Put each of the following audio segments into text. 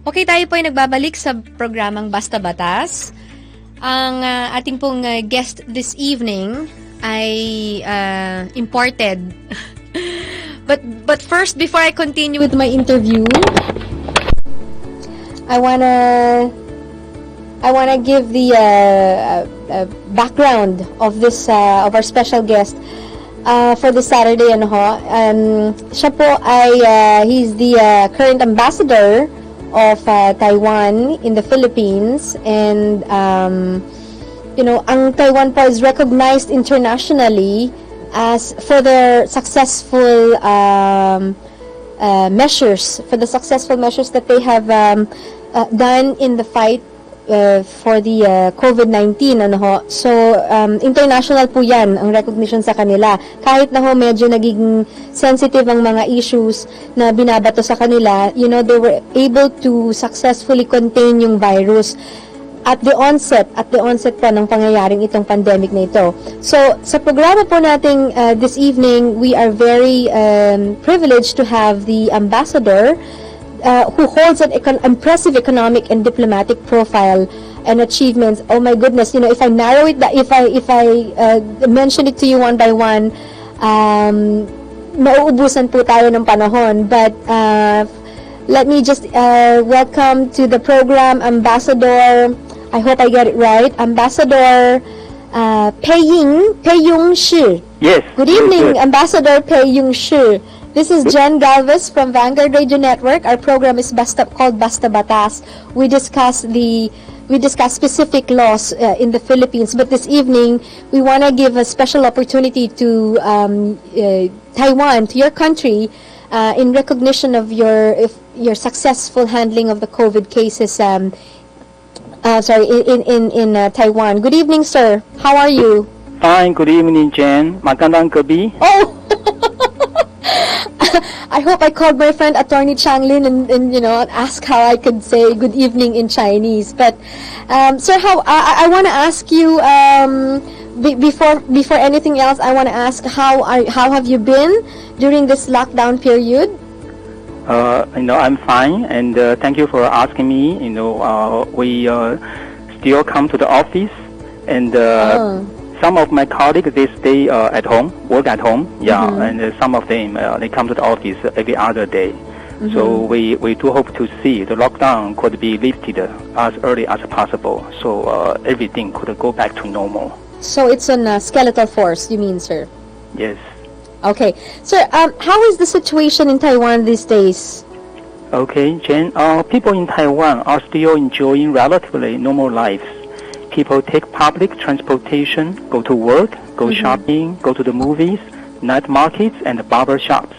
Okay, tayo po ay nagbabalik sa programang Basta Batas. Ang ating pong guest this evening ay imported. But first, before I continue with my interview, I wanna give the background of this of our special guest for this Saturday. Siya po ay he's the current ambassador of Taiwan in the Philippines, and ang Taiwan po is recognized internationally as for their successful measures that they have done in the fight for the COVID-19. So international po yan ang recognition sa kanila, kahit na medyo naging sensitive ang mga issues na binabato sa kanila. They were able to successfully contain yung virus at the onset po ng pangyayaring itong pandemic na ito. So sa programa po nating this evening, we are very privileged to have the ambassador who holds an impressive economic and diplomatic profile and achievements. Oh my goodness, if I narrow it, if I mention it to you one by one, mauubusan po tayo ng panahon. But let me just welcome to the program Ambassador, I hope I get it right, Ambassador Pei-Yung Shi. Yes. Good evening, Ambassador Pei-Yung Shi. This is Jen Galvez from Vanguard Radio Network. Our program is called Basta Batas. We discuss specific laws in the Philippines, but this evening we want to give a special opportunity to Taiwan, to your country, in recognition of your successful handling of the COVID cases. In Taiwan. Good evening, sir. How are you? Fine. Good evening, Jen. Magandang gabi. Oh. I hope I called my friend Attorney Changlin and ask how I could say good evening in Chinese. But sir, I want to ask you before anything else, I want to ask how have you been during this lockdown period? I'm fine, and thank you for asking me. We still come to the office, and some of my colleagues, they stay at home, work at home. Yeah, and some of them they come to the office every other day. So we do hope to see the lockdown could be lifted as early as possible, so everything could go back to normal. So it's on skeletal force, you mean, sir? Yes. Okay, sir. How is the situation in Taiwan these days? Okay, Jen. People in Taiwan are still enjoying relatively normal lives. People take public transportation, go to work, go shopping, go to the movies, night markets, and barber shops,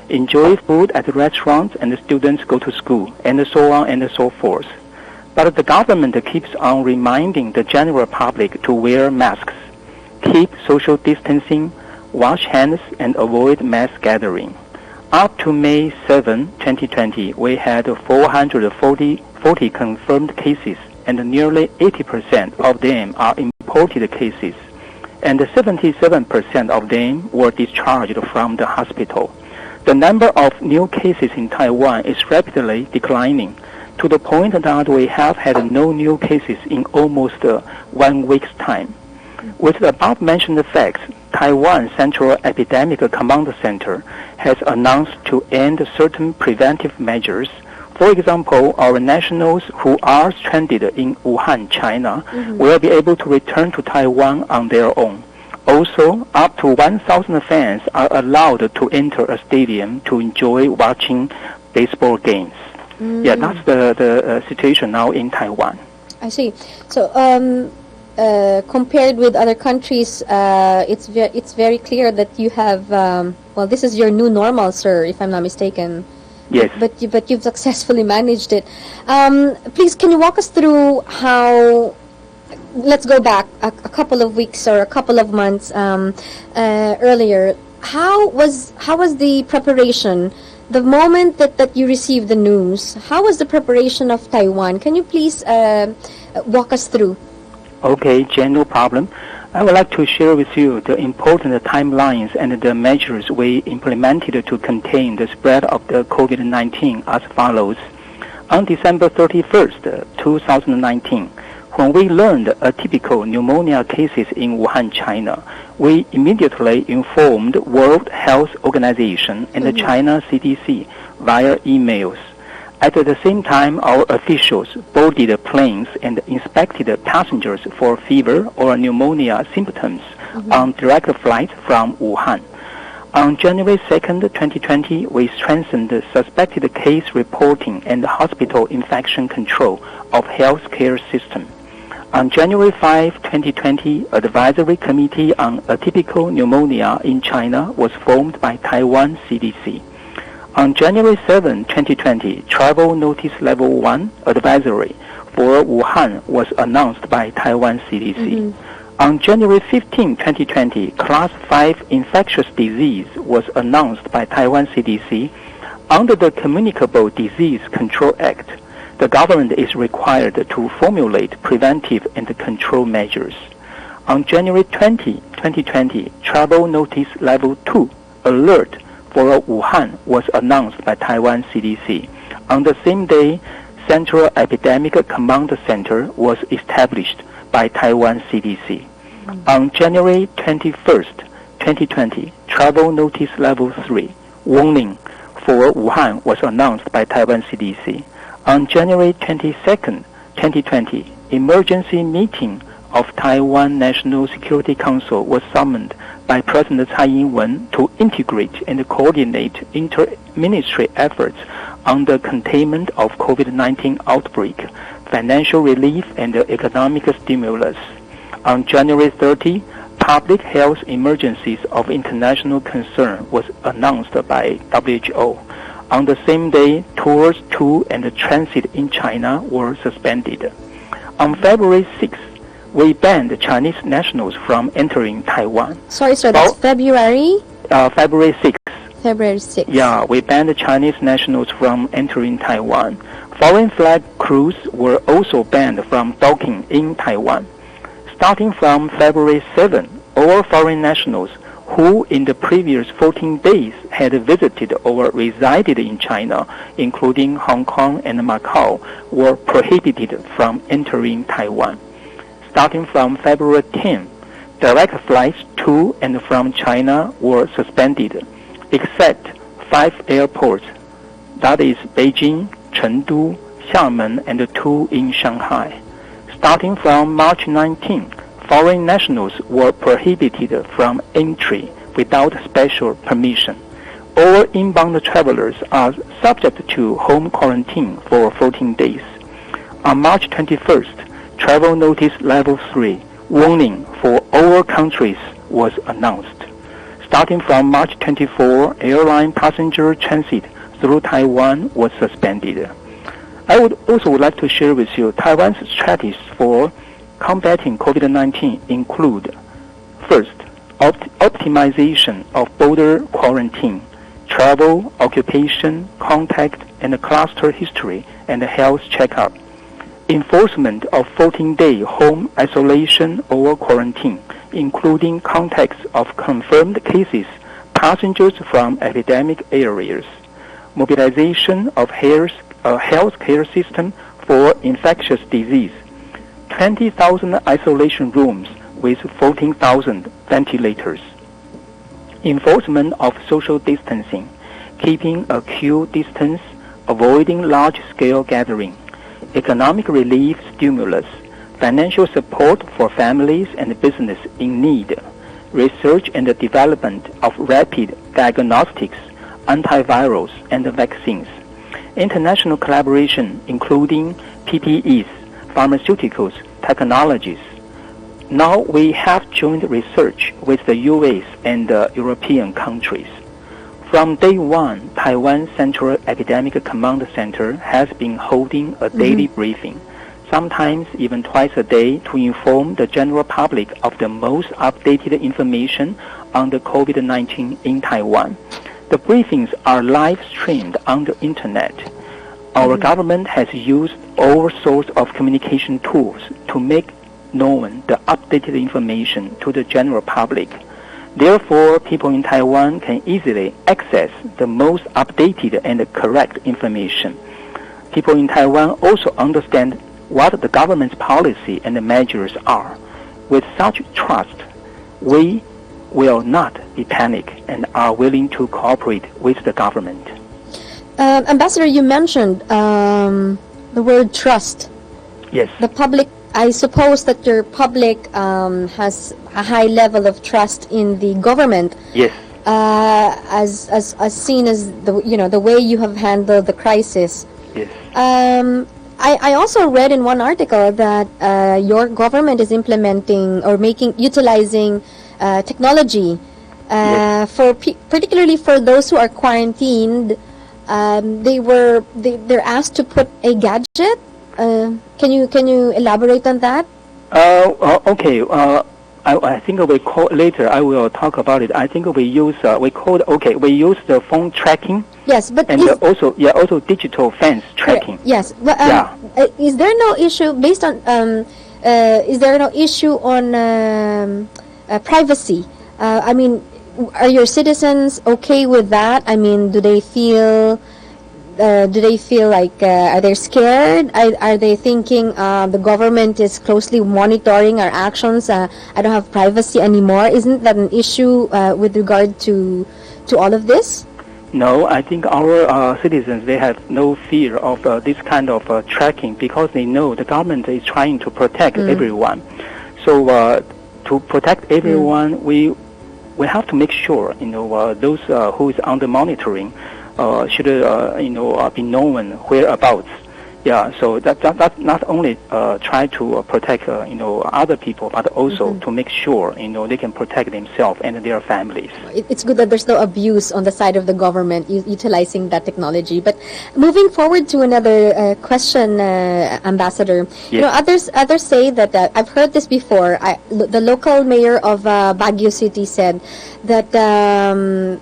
enjoy food at restaurants, and the students go to school, and so on and so forth. But the government keeps on reminding the general public to wear masks, keep social distancing, wash hands, and avoid mass gathering. Up to May 7, 2020, we had 440 confirmed cases, and nearly 80% of them are imported cases, and 77% of them were discharged from the hospital. The number of new cases in Taiwan is rapidly declining, to the point that we have had no new cases in almost 1 week's time. With the above-mentioned facts, Taiwan Central Epidemic Command Center has announced to end certain preventive measures. For example, our nationals who are stranded in Wuhan, China, will be able to return to Taiwan on their own. Also, up to 1,000 fans are allowed to enter a stadium to enjoy watching baseball games. Yeah, that's the situation now in Taiwan. I see. So, compared with other countries, it's very clear that you have this is your new normal, sir, if I'm not mistaken. Yes. But you've successfully managed it. Please, can you walk us through how? Let's go back a couple of weeks or a couple of months earlier. How was the preparation? The moment that you received the news, how was the preparation of Taiwan? Can you please walk us through? Okay, Jen, no problem. I would like to share with you the important timelines and the measures we implemented to contain the spread of the COVID-19 as follows. On December 31st, 2019, when we learned atypical pneumonia cases in Wuhan, China, we immediately informed World Health Organization and the China CDC via emails. At the same time, our officials boarded planes and inspected passengers for fever or pneumonia symptoms on direct flights from Wuhan. On January 2nd, 2020, we strengthened the suspected case reporting and hospital infection control of healthcare system. On January 5, 2020, Advisory Committee on Atypical Pneumonia in China was formed by Taiwan CDC. On January 7, 2020, Travel Notice Level 1 Advisory for Wuhan was announced by Taiwan CDC. On January 15, 2020, Class 5 Infectious Disease was announced by Taiwan CDC. Under the Communicable Disease Control Act, the government is required to formulate preventive and control measures. On January 20, 2020, Travel Notice Level 2 Alert for Wuhan was announced by Taiwan CDC. On the same day, Central Epidemic Command Center was established by Taiwan CDC. On January 21st, 2020, Travel Notice Level 3 Warning for Wuhan was announced by Taiwan CDC. On January 22nd, 2020, emergency meeting of Taiwan National Security Council was summoned by President Tsai Ing-wen to integrate and coordinate inter-ministry efforts on the containment of COVID-19 outbreak, financial relief, and economic stimulus. On January 30, public health emergencies of international concern was announced by WHO. On the same day, tours to and transit in China were suspended. On February 6th, we banned Chinese nationals from entering Taiwan. Sorry, sir, that's February? February 6th. February 6th. Yeah, we banned Chinese nationals from entering Taiwan. Foreign flag crews were also banned from docking in Taiwan. Starting from February 7, all foreign nationals who in the previous 14 days had visited or resided in China, including Hong Kong and Macau, were prohibited from entering Taiwan. Starting from February 10, direct flights to and from China were suspended, except 5 airports, that is Beijing, Chengdu, Xiamen, and 2 in Shanghai. Starting from March 19, foreign nationals were prohibited from entry without special permission. All inbound travelers are subject to home quarantine for 14 days. On March 21st, Travel Notice Level 3 Warning for all countries was announced. Starting from March 24, airline passenger transit through Taiwan was suspended. I would also like to share with you Taiwan's strategies for combating COVID-19 include, first, optimization of border quarantine, travel, occupation, contact, and cluster history and health checkup. Enforcement of 14-day home isolation or quarantine, including contacts of confirmed cases, passengers from epidemic areas. Mobilization of healthcare system for infectious disease. 20,000 isolation rooms with 14,000 ventilators. Enforcement of social distancing, keeping a queue distance, avoiding large-scale gathering. Economic relief stimulus, financial support for families and business in need. Research and development of rapid diagnostics, antivirals, and vaccines. International collaboration including PPEs, pharmaceuticals, technologies. Now we have joint research with the US and European countries. From day one, Taiwan Central Epidemic Command Center has been holding a daily briefing, sometimes even twice a day, to inform the general public of the most updated information on the COVID-19 in Taiwan. The briefings are live streamed on the internet. Our government has used all sorts of communication tools to make known the updated information to the general public. Therefore, people in Taiwan can easily access the most updated and correct information. people in Taiwan also understand what the government's policy and the measures are. With such trust, we will not be panicked and are willing to cooperate with the government. Ambassador, you mentioned the word trust. Yes. The public, I suppose that your public has a high level of trust in the government. Yes. As seen as the way you have handled the crisis. Yes. I also read in one article that your government is implementing or utilizing technology Yes. particularly for those who are quarantined. They're asked to put a gadget. Can you elaborate on that? Okay. I think we call later. I will talk about it. I think we use we use the phone tracking. Yes, but and also digital fence tracking. Yes, but is there no issue based on is there no issue on privacy? I mean, are your citizens okay with that? I mean, do they feel like are they scared? Are they thinking the government is closely monitoring our actions? I don't have privacy anymore. Isn't that an issue with regard to all of this? No, I think our citizens, they have no fear of this kind of tracking because they know the government is trying to protect everyone. So to protect everyone, we have to make sure those who is under monitoring should be known whereabouts. Yeah, so that not only try to protect other people, but also to make sure they can protect themselves and their families. It's good that there's no abuse on the side of the government utilizing that technology. But moving forward to another question, Ambassador. Yes. Others say that I've heard this before. The local mayor of Baguio City said that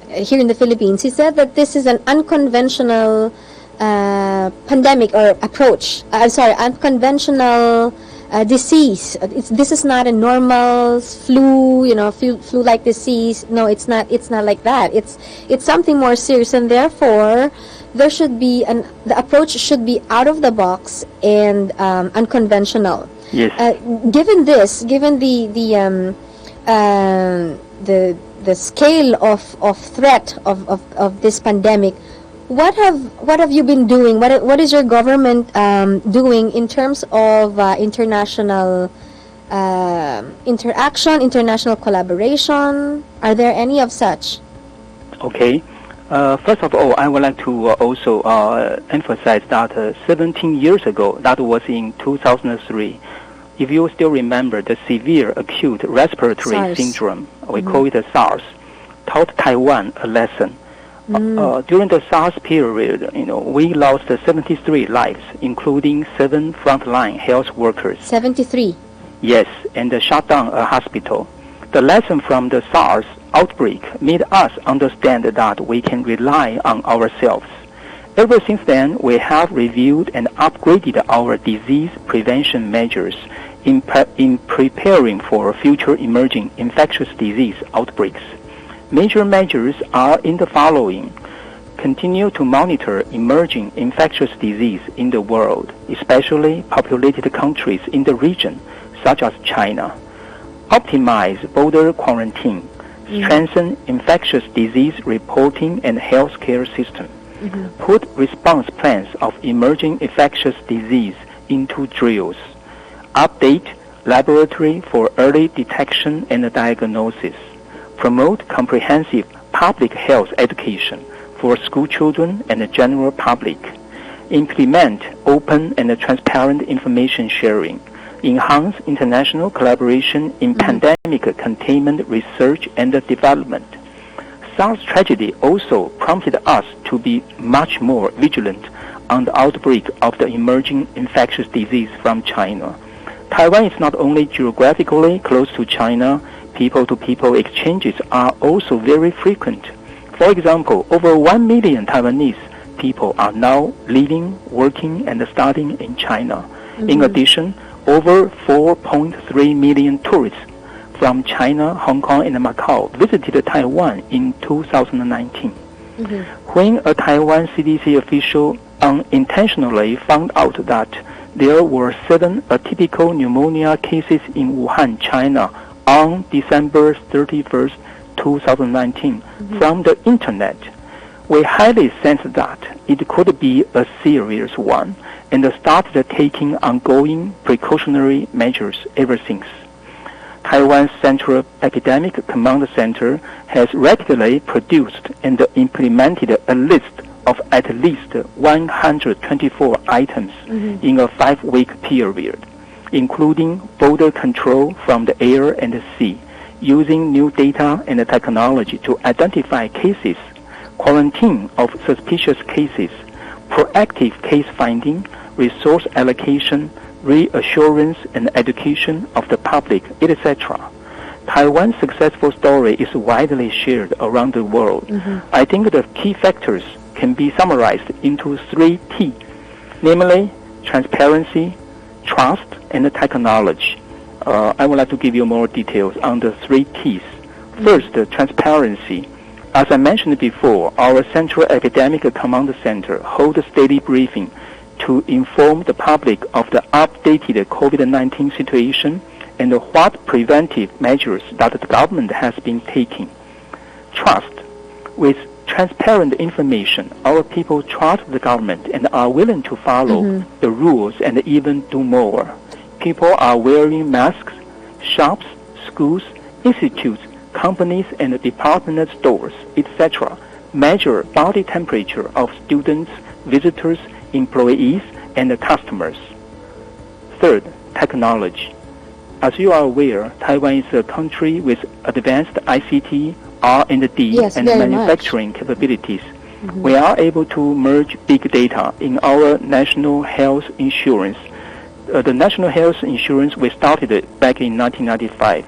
here in the Philippines, he said that this is an unconventional pandemic or approach. Unconventional disease. This is not a normal flu, flu-like disease. No, it's not. It's not like that. It's something more serious, and therefore, there should be the approach should be out of the box and unconventional. Yes. Given the scale of threat of this pandemic. What have you been doing? What is your government doing in terms of international interaction, international collaboration? Are there any of such? Okay. First of all, I would like to also emphasize that 17 years ago, that was in 2003, if you still remember the severe acute respiratory SARS. syndrome, we call it SARS, taught Taiwan a lesson. During the SARS period, we lost 73 lives, including 7 frontline health workers. 73. Yes, and shut down a hospital. The lesson from the SARS outbreak made us understand that we can rely on ourselves. Ever since then, we have reviewed and upgraded our disease prevention measures in preparing for future emerging infectious disease outbreaks. Major measures are in the following. Continue to monitor emerging infectious disease in the world, especially populated countries in the region, such as China. Optimize border quarantine. Strengthen infectious disease reporting and healthcare system. Put response plans of emerging infectious disease into drills. Update laboratory for early detection and diagnosis. Promote comprehensive public health education for school children and the general public. Implement open and transparent information sharing. Enhance international collaboration in pandemic containment research and development. SARS tragedy also prompted us to be much more vigilant on the outbreak of the emerging infectious disease from China. Taiwan is not only geographically close to China, people-to-people exchanges are also very frequent. For example, over 1 million Taiwanese people are now living, working, and studying in China. In addition, over 4.3 million tourists from China, Hong Kong, and Macau visited Taiwan in 2019. When a Taiwan CDC official unintentionally found out that there were 7 atypical pneumonia cases in Wuhan, China on December 31st, 2019 from the internet, we highly sensed that it could be a serious one and started taking ongoing precautionary measures ever since. Taiwan's Central Epidemic Command Center has rapidly produced and implemented a list of at least 124 items in a 5-week period, including border control from the air and the sea, using new data and technology to identify cases, quarantine of suspicious cases, proactive case finding, resource allocation, reassurance and education of the public, etc. Taiwan's successful story is widely shared around the world. I think the key factors can be summarized into 3 T, namely transparency, trust, and technology. I would like to give you more details on the 3 T's. First, transparency. As I mentioned before, our Central Epidemic Command Center holds daily briefing to inform the public of the updated COVID-19 situation and what preventive measures that the government has been taking. Trust. With transparent information, our people trust the government and are willing to follow the rules and even do more. People are wearing masks, shops, schools, institutes, companies and department stores, etc. measure body temperature of students, visitors, employees, and customers. Third, technology. As you are aware, Taiwan is a country with advanced ICT, R&D, and manufacturing capabilities. We are able to merge big data in our national health insurance. The national health insurance, we started it back in 1995,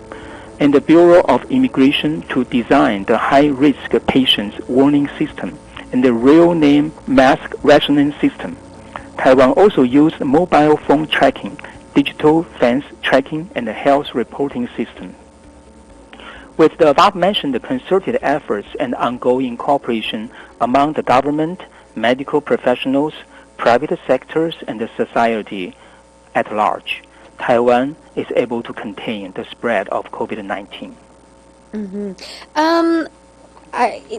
and the Bureau of Immigration to design the high-risk patients warning system and the real-name mask rationing system. Taiwan also used mobile phone tracking, digital fence tracking, and a health reporting system. With the above-mentioned concerted efforts and ongoing cooperation among the government, medical professionals, private sectors, and the society at large, Taiwan is able to contain the spread of COVID-19.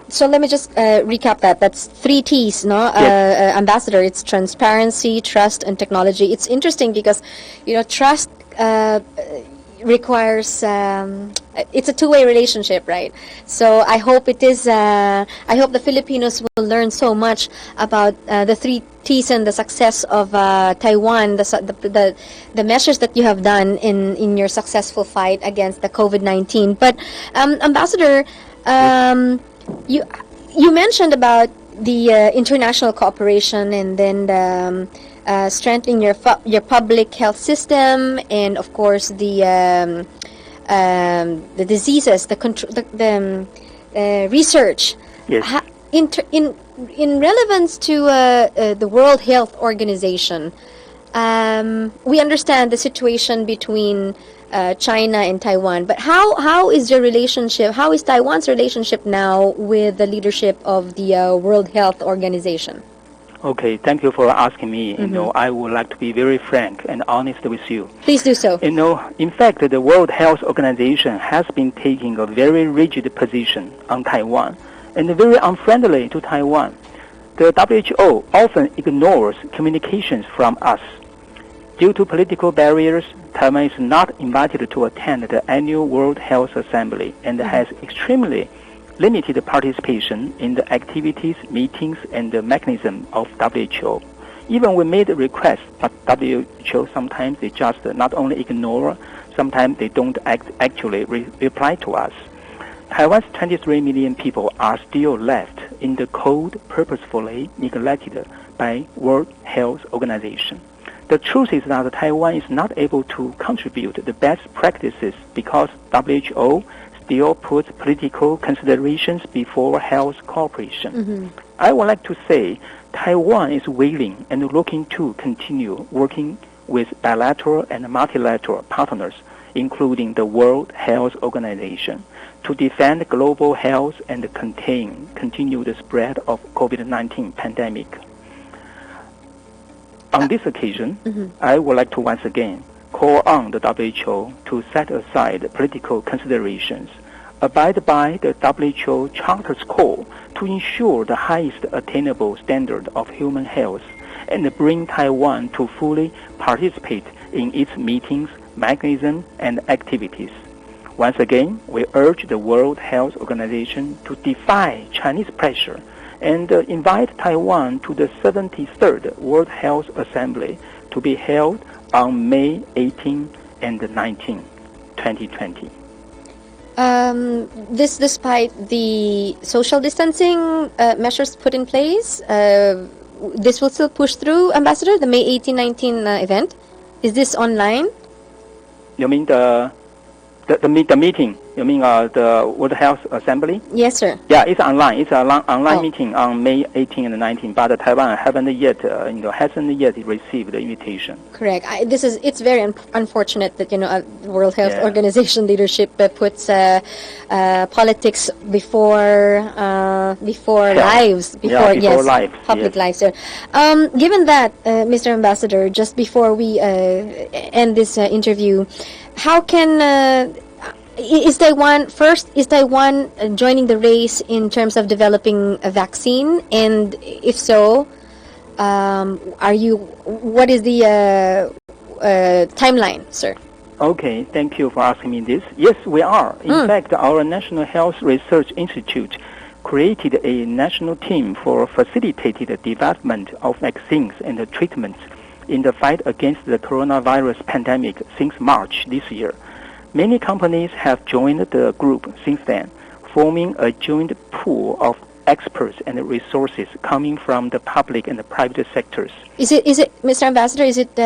So let me just recap that. That's 3 T's, no? Yes. Ambassador, it's transparency, trust, and technology. It's interesting because, trust requires, it's a two-way relationship, right? So I hope I hope the Filipinos will learn so much about the 3 T's and the success of Taiwan, the measures that you have done in your successful fight against the COVID-19. But Ambassador, you mentioned about the international cooperation and then the strengthening your public health system, and of course the diseases, the research. Yes. In relevance to the World Health Organization, we understand the situation between China and Taiwan, but how is your relationship? How is Taiwan's relationship now with the leadership of the World Health Organization? Okay, thank you for asking me. I would like to be very frank and honest with you. Please do so. In fact, the World Health Organization has been taking a very rigid position on Taiwan and very unfriendly to Taiwan. The WHO often ignores communications from us. Due to political barriers, Taiwan is not invited to attend the annual World Health Assembly and has extremely limited participation in the activities, meetings, and the mechanism of WHO. Even we made requests, but WHO sometimes they just not only ignore, sometimes they don't actually reply to us. Taiwan's 23 million people are still left in the cold, purposefully neglected by World Health Organization. The truth is that Taiwan is not able to contribute the best practices because WHO still puts political considerations before health cooperation. I would like to say Taiwan is willing and looking to continue working with bilateral and multilateral partners including the World Health Organization, to defend global health and continue the spread of COVID-19 pandemic. On this occasion, I would like to once again call on the WHO to set aside political considerations, abide by the WHO Charter's call to ensure the highest attainable standard of human health, and bring Taiwan to fully participate in its meetings, mechanisms, and activities. Once again, we urge the World Health Organization to defy Chinese pressure and invite Taiwan to the 73rd World Health Assembly to be held on May 18 and 19, 2020. This despite the social distancing measures put in place, this will still push through, Ambassador, the May 18-19 event? Is this online? You mean the meeting? You mean the World Health Assembly? Yes, sir. Yeah, it's online. It's an online meeting on May 18 and 19, but Taiwan hasn't yet received the invitation. Correct. It's very unfortunate that World Health Organization leadership puts politics before lives, public lives. Sir. Given that, Mr. Ambassador, just before we end this interview, how can is Taiwan joining the race in terms of developing a vaccine? And if so, what is the timeline, sir? Okay, thank you for asking me this. Yes, we are. In fact, our National Health Research Institute created a national team for facilitating the development of vaccines and treatments in the fight against the coronavirus pandemic since March this year. Many companies have joined the group since then, forming a joint pool of experts and resources coming from the public and the private sectors. Is it, Mr. Ambassador, is it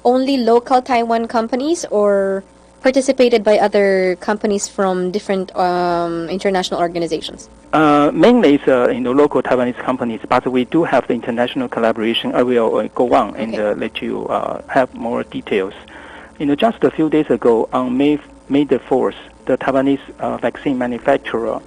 only local Taiwan companies or participated by other companies from different international organizations? Mainly it's local Taiwanese companies, but we do have the international collaboration. I will go on and let you have more details. Just a few days ago, on May the 4th, the Taiwanese vaccine manufacturer,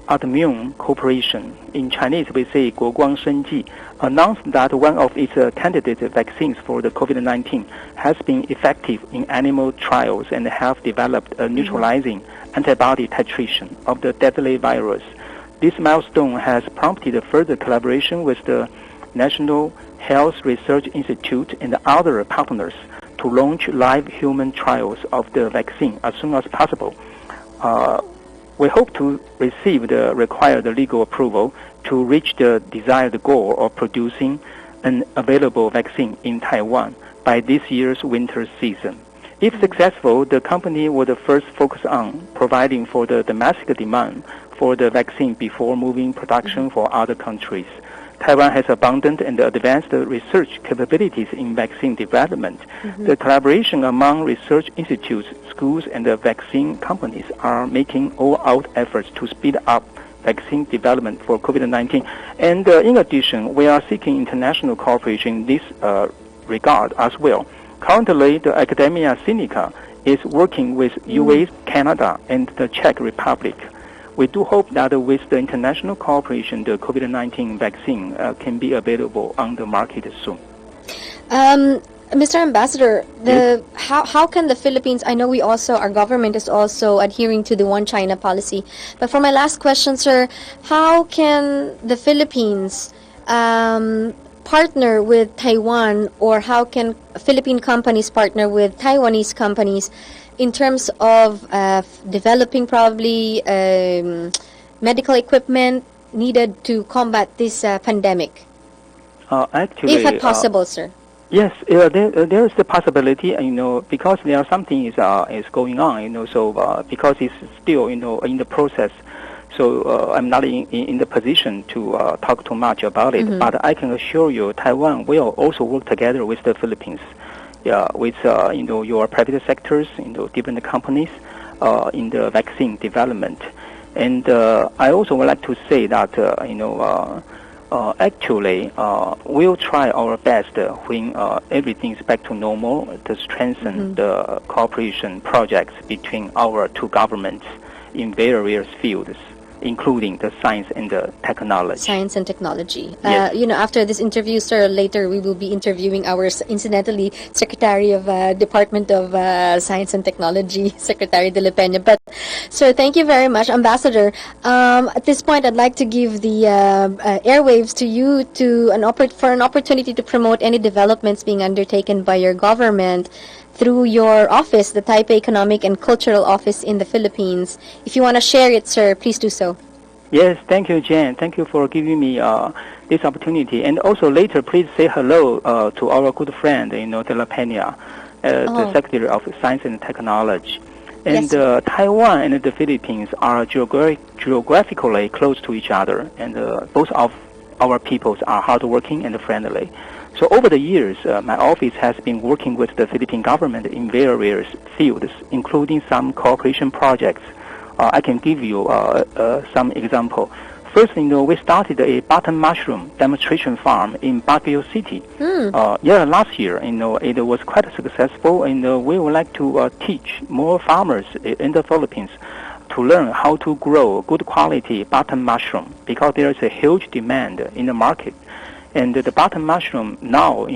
Admune Corporation, in Chinese we say 国光生技, announced that one of its candidate vaccines for the COVID-19 has been effective in animal trials and have developed a neutralizing antibody titration of the deadly virus. This milestone has prompted further collaboration with the National Health Research Institute and other partners to launch live human trials of the vaccine as soon as possible. We hope to receive the required legal approval to reach the desired goal of producing an available vaccine in Taiwan by this year's winter season. If successful, the company would first focus on providing for the domestic demand for the vaccine before moving production for other countries. Taiwan has abundant and advanced research capabilities in vaccine development. The collaboration among research institutes, schools, and the vaccine companies are making all-out efforts to speed up vaccine development for COVID-19. And in addition, we are seeking international cooperation in this regard as well. Currently, the Academia Sinica is working with US, Canada, and the Czech Republic. We do hope that with the international cooperation, the COVID-19 vaccine can be available on the market soon. Mr. Ambassador, how can the Philippines, I know our government is also adhering to the One China policy, but for my last question, sir, how can the Philippines partner with Taiwan, or how can Philippine companies partner with Taiwanese companies in terms of developing probably medical equipment needed to combat this pandemic? Actually, if possible, sir. Yes, there is the possibility, because there are something is going on, so because it's still, in the process. So I'm not in the position to talk too much about it, but I can assure you Taiwan will also work together with the Philippines, with your private sectors, different companies in the vaccine development. And I also would like to say that Actually, we'll try our best when everything is back to normal to strengthen the cooperation projects between our two governments in various fields, including the science and the technology. Science and technology. Yes. After this interview, sir, later we will be interviewing our, incidentally, Secretary of Department of Science and Technology, Secretary De La Peña. But, sir, thank you very much, Ambassador. At this point, I'd like to give the airwaves to you for an opportunity to promote any developments being undertaken by your government through your office, the Taipei Economic and Cultural Office in the Philippines. If you want to share it, sir, please do so. Yes, thank you, Jen. Thank you for giving me this opportunity. And also later, please say hello to our good friend, De La Peña, the Secretary of Science and Technology. And Yes, Taiwan and the Philippines are geographically close to each other, and both of our peoples are hardworking and friendly. So over the years, my office has been working with the Philippine government in various fields, including some cooperation projects. I can give you some example. First, we started a button mushroom demonstration farm in Baguio City. Last year, it was quite successful, and we would like to teach more farmers in the Philippines to learn how to grow good quality button mushroom, because there is a huge demand in the market. And the button mushroom now,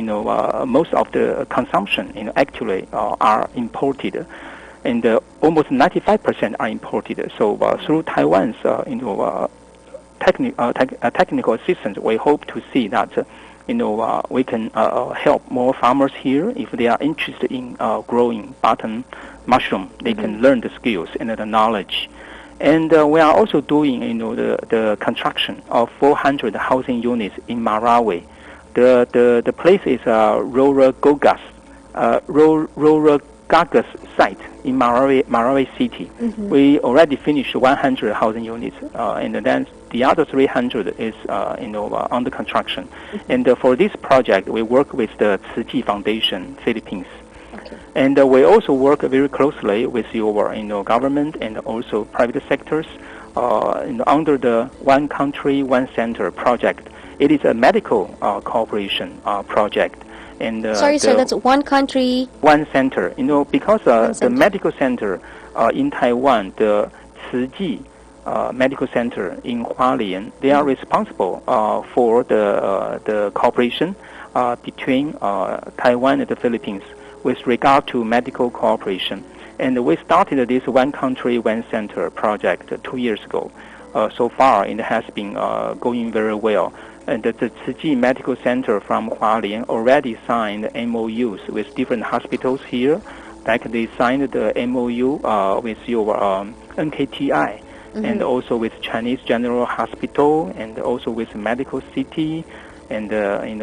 most of the consumption, actually are imported, and almost 95% are imported. So through Taiwan's, technical assistance, we hope to see that, we can help more farmers here if they are interested in growing button mushroom. They can learn the skills and the knowledge. And we are also doing, the construction of 400 housing units in Marawi. The place is Rora Gagas site in Marawi City. We already finished 100 housing units, and then the other 300 is, under construction. And for this project, we work with the Tzu Chi Foundation, Philippines. Okay. And we also work very closely with your government and also private sectors under the One Country, One Center project. It is a medical cooperation project. And sorry, sir, that's one country, one center. Because the medical center in Taiwan, the Tzu Chi Medical Center in Hualien, they are responsible for the cooperation between Taiwan and the Philippines with regard to medical cooperation. And we started this One Country, One Center project 2 years ago. So far, it has been going very well. And the Tzu Chi Medical Center from Hualien already signed MOUs with different hospitals here. Like they signed the MOU with your NKTI, and also with Chinese General Hospital, and also with Medical City, and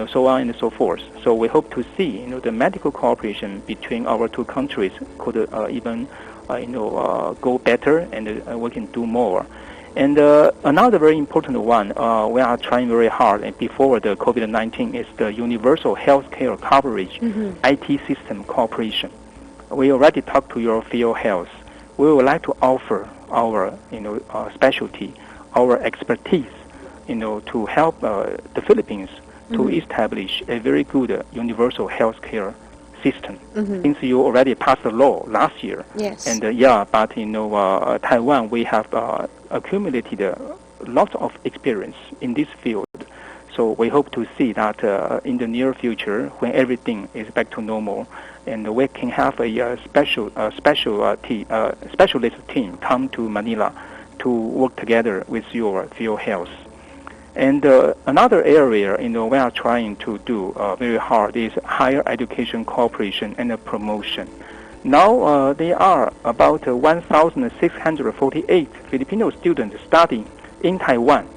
so on and so forth. So we hope to see the medical cooperation between our two countries could even go better, and we can do more. And another very important one we are trying very hard, and before the COVID-19, is the universal healthcare coverage IT system cooperation. We already talked to your field health. We would like to offer our specialty, our expertise, to help the Philippines to establish a very good universal healthcare system. Since you already passed the law last year. Yes. And but Taiwan, we have accumulated lots of experience in this field. So we hope to see that in the near future, when everything is back to normal, and we can have a specialist team come to Manila to work together with your field health. And another area, we are trying to do very hard is higher education cooperation and promotion. Now there are about 1,648 Filipino students studying in Taiwan.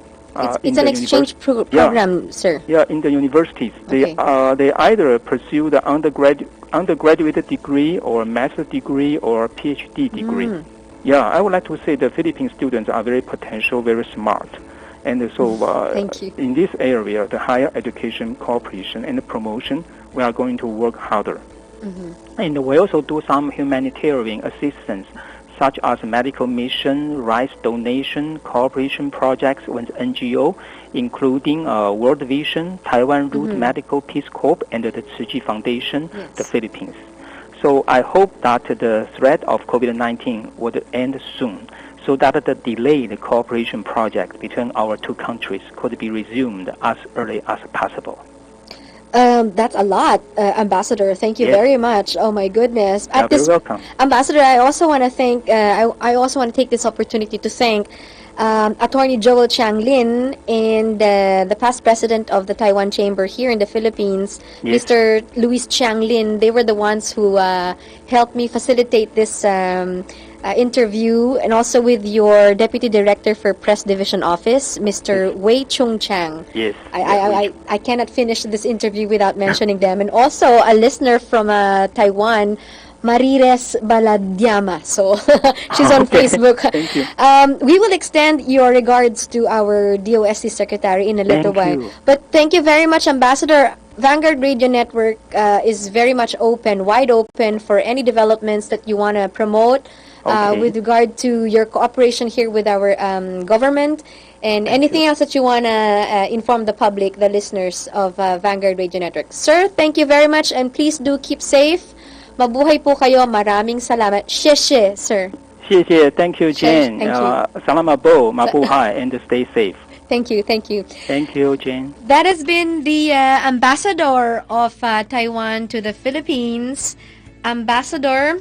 It's an exchange program, sir. Yeah, in the universities. Okay. They either pursue the undergraduate degree or master degree or PhD degree. Yeah, I would like to say the Philippine students are very potential, very smart. And so Thank you. in this area, the higher education cooperation and the promotion, we are going to work harder. And we also do some humanitarian assistance, such as medical mission, rice donation, cooperation projects with NGO, including World Vision, Taiwan Root Medical Peace Corps, and the Tzu Chi Foundation, the Philippines. So I hope that the threat of COVID-19 would end soon, so that the delayed cooperation project between our two countries could be resumed as early as possible. That's a lot, Ambassador. Thank you very much. Oh my goodness. You're very welcome. Ambassador, I also want to thank. I also want to take this opportunity to thank Attorney Joel Chiang Lin and the past president of the Taiwan Chamber here in the Philippines, Mr. Luis Chiang Lin. They were the ones who helped me facilitate this interview, and also with your Deputy Director for Press Division Office, Mr. Wei Chung Chang. Yes. I cannot finish this interview without mentioning them. And also a listener from Taiwan, Marires Baladyama. So she's on Facebook. Thank you. We will extend your regards to our DOST Secretary in a little while. You. But thank you very much, Ambassador. Vanguard Radio Network is very much open, wide open for any developments that you want to promote with regard to your cooperation here with our government, and anything else that you want to inform the public, the listeners of Vanguard Radio Network. Sir, thank you very much, and please do keep safe. Mabuhay po kayo. Maraming salamat. Sheshe, sir. Sheshe. Thank you, Jane. Thank you. Salamat po. Mabuhay and stay safe. Thank you, thank you. Thank you, Jane. That has been the ambassador of Taiwan to the Philippines, Ambassador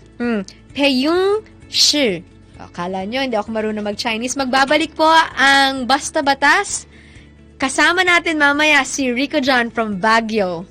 Peyung Shi. Akala nyo, hindi ako marunong mag-Chinese. Magbabalik po ang Basta Batas. Kasama natin mamaya si Rico John from Baguio.